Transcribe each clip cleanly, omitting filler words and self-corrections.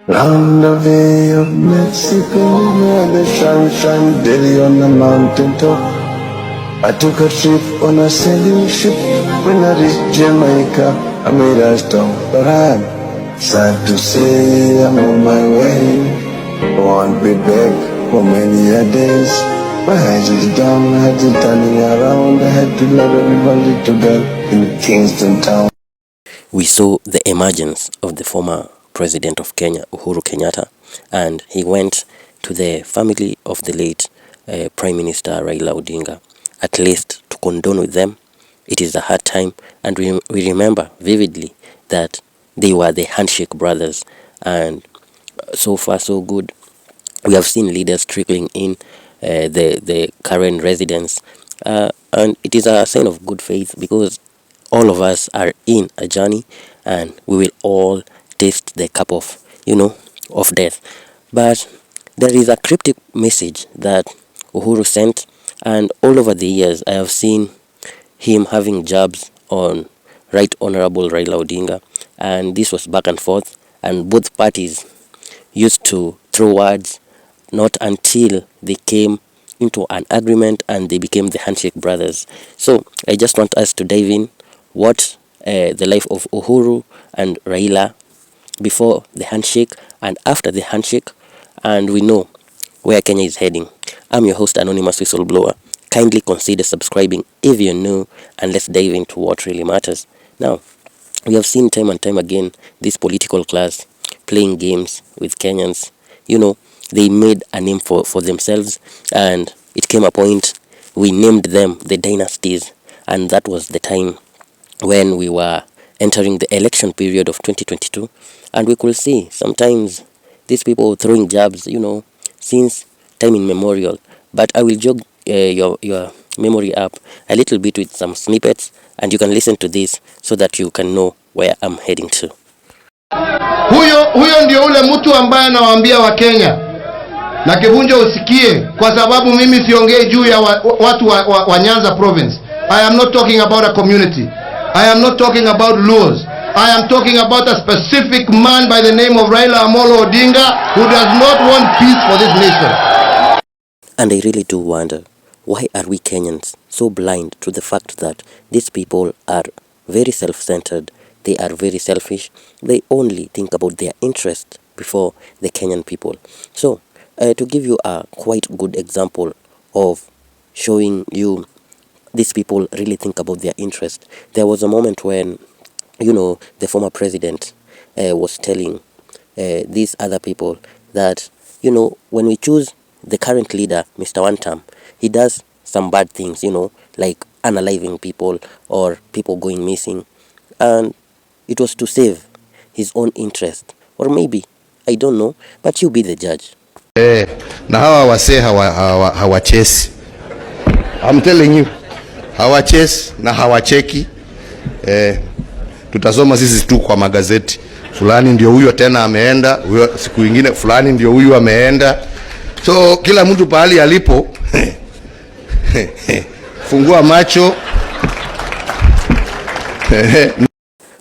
Round the Bay of Mexico, where the sun shines daily on the mountain top. I took a trip on a sailing ship. When I reached Jamaica, I made a stop. But I'm sad to say I'm on my way. I won't be back for many a days. My eyes is down, I had to turning around. I had to let everybody to girl in Kingston town. We saw the emergence of the former president of Kenya, Uhuru Kenyatta, and he went to the family of the late Prime Minister Raila, at least to condone with them. It is a hard time, and we remember vividly that they were the handshake brothers, and so far so good. We have seen leaders trickling in the current residents, and it is a sign of good faith because all of us are in a journey and we will all taste the cup of of death. But there is a cryptic message that Uhuru sent, and all over the years I have seen him having jabs on Right Honorable Raila, and this was back and forth, and both parties used to throw words, not until they came into an agreement and they became the handshake brothers. So I just want us to dive in what the life of Uhuru and Raila before the handshake and after the handshake, and we know where Kenya is heading. I'm your host, Anonymous Whistleblower. Kindly consider subscribing if you're new, and let's dive into what really matters. Now, we have seen time and time again this political class playing games with Kenyans. They made a name for themselves, and it came a point we named them the dynasties, and that was the time when we were entering the election period of 2022, and we could see sometimes these people throwing jabs, since time immemorial. But I will jog your memory up a little bit with some snippets, and you can listen to this so that you can know where I'm heading to. Huyo ndio ule mtu ambaye anawaambia Wakenya na kivunjo usikie, kwa sababu mimi siongei juu ya watu wa Nyanza province. I am not talking about a community. I am not talking about laws. I am talking about a specific man by the name of Raila Amolo Odinga, who does not want peace for this nation. And I really do wonder, why are we Kenyans so blind to the fact that these people are very self-centered, they are very selfish, they only think about their interest before the Kenyan people. So, to give you a quite good example of showing you these people really think about their interest, there was a moment when, the former president was telling these other people that, when we choose the current leader, Mr. One Term, he does some bad things, like unaliving people or people going missing. And it was to save his own interest. Or maybe, I don't know, but you be the judge. Na hawa wase hawachesi. I'm telling you, hawachesi na hawacheki. Tutasoma sisi tu kwa magazeti. Fulani ndio huyo tena ameenda, huyo siku nyingine fulani ndio huyo ameenda. So kila mtu pahali alipo fungua macho.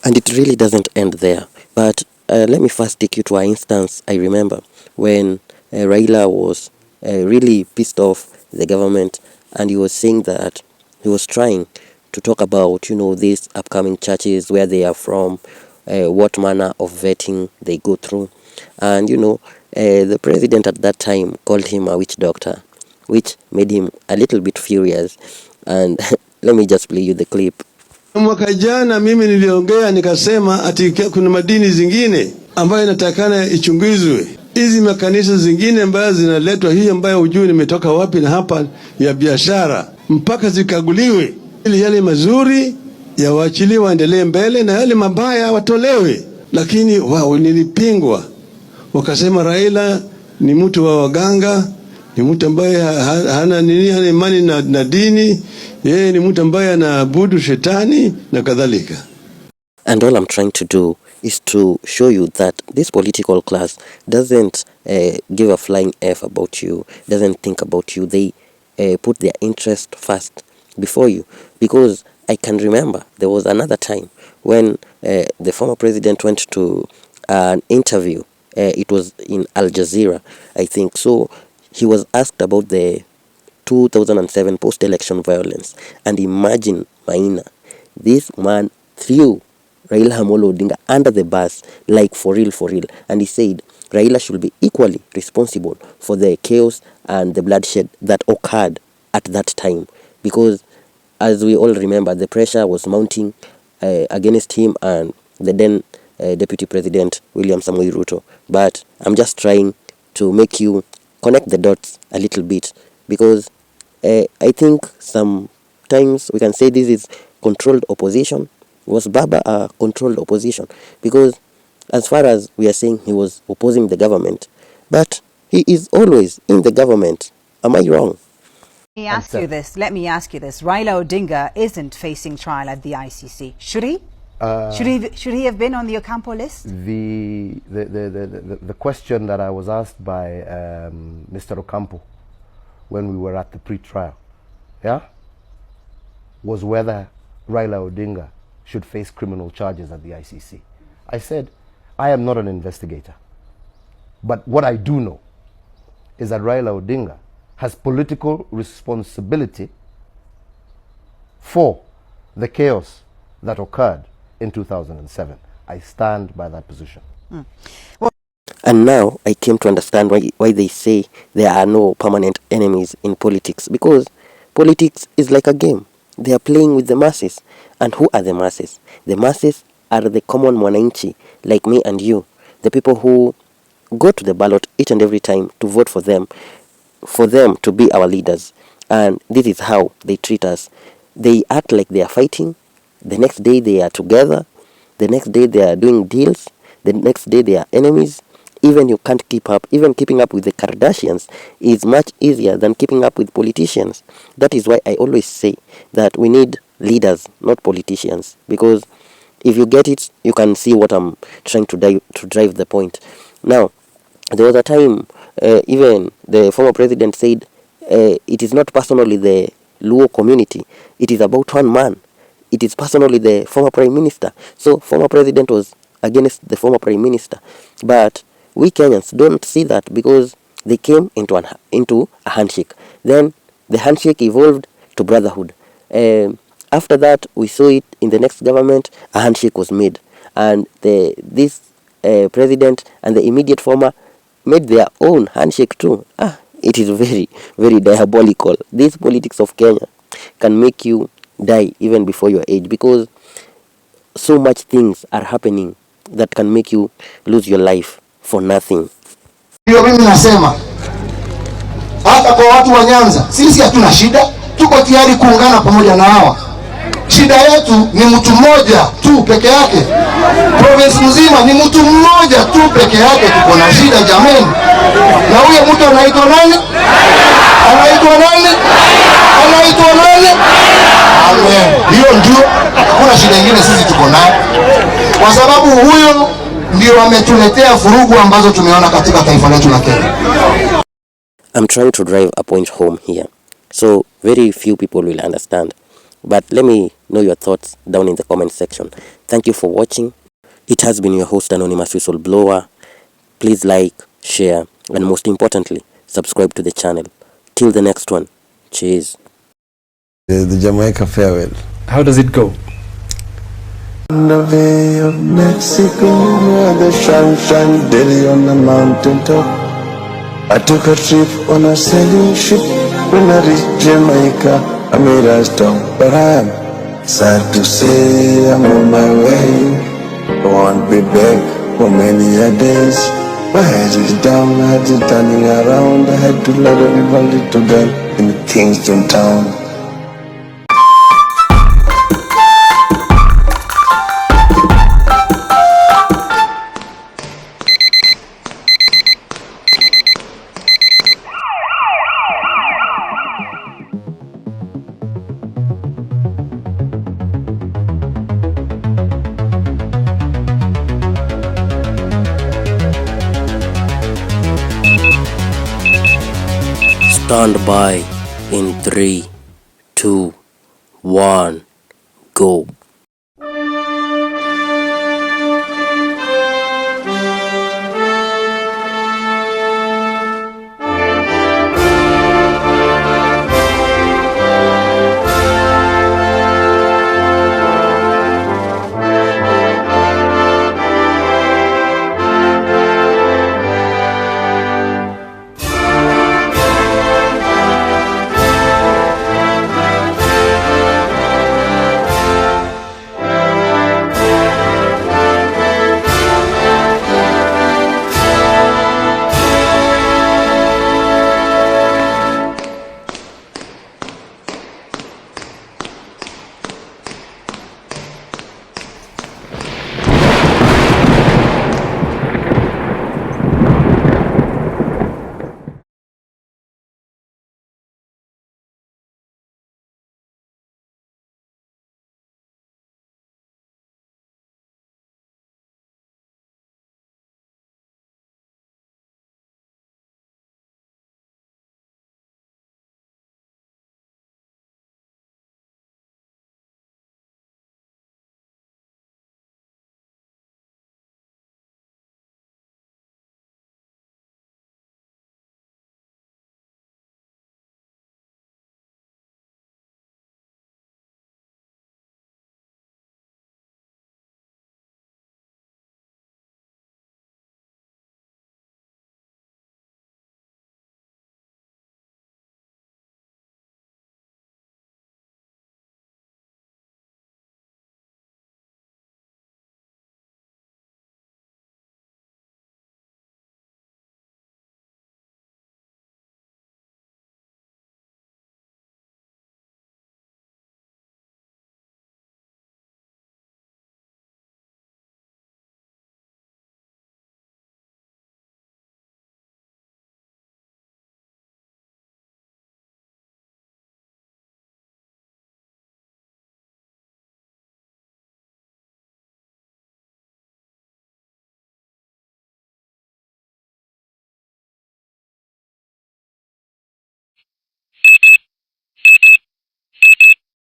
And it really doesn't end there. But let me first take you to an instance I remember when Raila was really pissed off the government, and he was saying that he was trying to talk about, these upcoming churches, where they are from, what manner of vetting they go through. And, the president at that time called him a witch doctor, which made him a little bit furious. And let me just play you the clip. Mwaka jana mimi niliongea nikasema ati kuna madini zingine ambayo inatakana ichunguzwe. Hizi makanisa zingine ambayo zinaletwa, hii ambayo hujui nimetoka wapi na hapa ya biashara, mpaka zikaguliwe ili yale mazuri yawaachiliwe waendelee mbele na yale mabaya watolewe. Lakini wao nilipingwa. Wakasema Raila ni mtu wa waganga, ni mtu ambaye hana imani na dini, yeye ni mtu ambaye anaabudu shetani na kadhalika. And all I'm trying to do is to show you that this political class doesn't give a flying F about you, doesn't think about you. They put their interest first before you. Because I can remember there was another time when the former president went to an interview It was in Al Jazeera, I think. So he was asked about the 2007 post-election violence, and imagine, Maina, this man threw Raila Amolo Odinga under the bus, like for real, and he said Raila should be equally responsible for the chaos and the bloodshed that occurred at that time, because as we all remember, the pressure was mounting against him and the then Deputy President William Samoei Ruto. But I'm just trying to make you connect the dots a little bit, because I think sometimes we can say this is controlled opposition. Was Baba a controlled opposition? Because as far as we are saying, he was opposing the government, but he is always in the government. Am I wrong? Let me ask you this. Raila Odinga isn't facing trial at the ICC. Should he? Should he have been on the Ocampo list? The question that I was asked by Mr. Ocampo when we were at the pre-trial, was whether Raila Odinga should face criminal charges at the ICC. I said, I am not an investigator, but what I do know is that Raila Odinga has political responsibility for the chaos that occurred in 2007. I stand by that position. And now I came to understand why they say there are no permanent enemies in politics, because politics is like a game. They are playing with the masses. And who are the masses? The masses are the common mwananchi, like me and you, the people who go to the ballot each and every time to vote for them to be our leaders. And this is how they treat us. They act like they are fighting. The next day they are together. The next day they are doing deals. The next day they are enemies. Even you can't keep up. Even keeping up with the Kardashians is much easier than keeping up with politicians. That is why I always say that we need leaders, not politicians. Because if you get it, you can see what I'm trying to drive the point. Now, there was a time even the former president said it is not personally the Luo community. It is about one man. It is personally the former prime minister. So former president was against the former prime minister. But we Kenyans don't see that, because they came into a handshake. Then the handshake evolved to brotherhood. After that, we saw it in the next government, a handshake was made. And this president and the immediate former made their own handshake too. It is very, very diabolical. This politics of Kenya can make you die even before your age, because so much things are happening that can make you lose your life for nothing. Ndio mimi nasema hata kwa watu wa Nyanza, sisi hatuna shida, tuko tayari kuungana pamoja na hawa. Shida yetu ni mtu mmoja tu peke yake. Province mzima ni mtu mmoja tu peke yake, tuko na shida jameni. Na huyo mtu anaitwa nani? Anaitwa nani? Anaitwa nani? Amen. Hiyo ndio, hakuna shida nyingine sisi tuko nayo. Kwa sababu huyo ndio ametuletea furugu ambazo tumeona katika taifa letu la Kenya. I'm trying to drive a point home here, so very few people will understand. But let me know your thoughts down in the comment section. Thank you for watching. It has been your host, Anonymous Whistleblower. Please like, share, and most importantly, subscribe to the channel. Till the next one. Cheers. The Jamaica farewell. How does it go? On the Bay of Mexico, where the sun shines daily on the mountain top, I took a trip on a sailing ship. When I reached Jamaica, I made a stop, but I'm sad to say I'm on my way. I won't be back for many a days. My head is down, I had it turning around. I had to let a little girl in Kingston town. Stand by in 3, 2, 1, go.